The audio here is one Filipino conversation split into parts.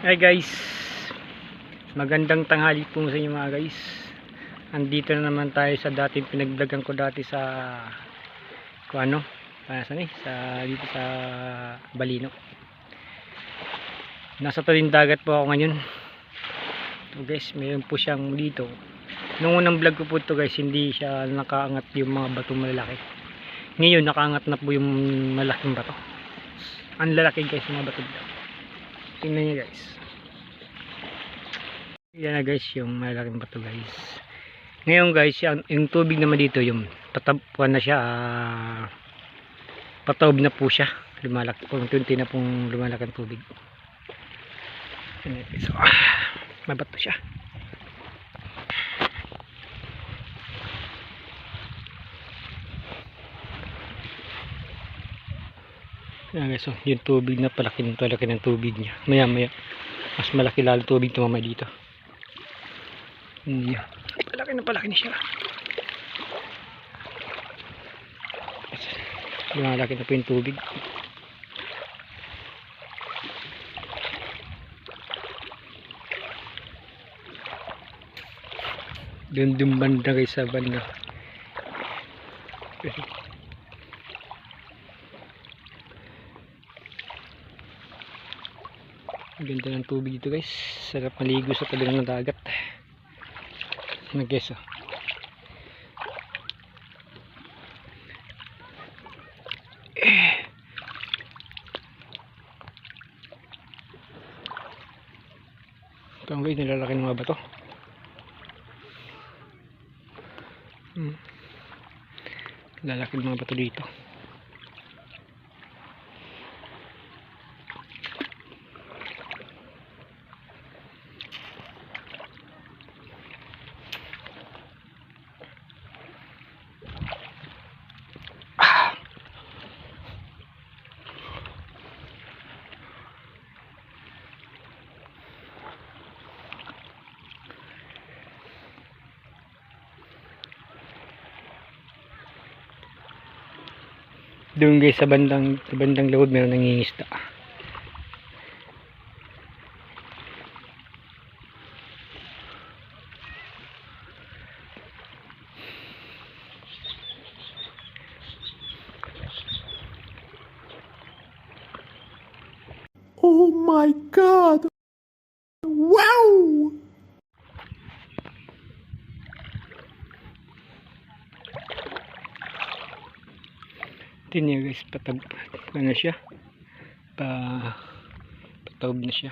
Hi guys, magandang tanghali po sa inyo mga guys. Andito na naman tayo sa dating pinagdagan ko dati sa dito sa Balino. Nasa tabing dagat po ako ngayon. So guys, mayroon po siyang dito. Nung unang vlog ko po ito guys, hindi siya nakaangat yung mga bato malalaki. Ngayon nakaangat na po yung malaking bato. Ang lalaki guys yung mga bato dito. Tingnan niyo guys. Yan na guys yung malaking bato guys. Ngayon guys yung tubig naman dito yung tatapuan na siya, pataob na po siya, lumalaki po, unti na pong lumalaki ang tubig. So, mabato siya. Yan guys, so, yung tubig na palaki ng tubig niya. Maya maya mas malaki lalo tubig tumamay dito. Yeah. Palaki na siya. Lumalaki na po yung tubig. Doon banda guys sa banda. Ganda ng tubig dito guys. Sarap maligo sa tabi ng dagat. Guys, oh. Ito guys, nilalaki ng mga bato. Lalaki ng mga bato dito. Doon guys sa bandang loob meron nangingisda. Oh my God! Wow! Ito niya guys, na siya. Pataob na siya.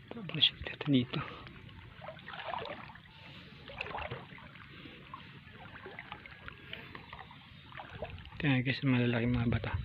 Pataob na siya dito. Ito niya guys, malalaking mga bata.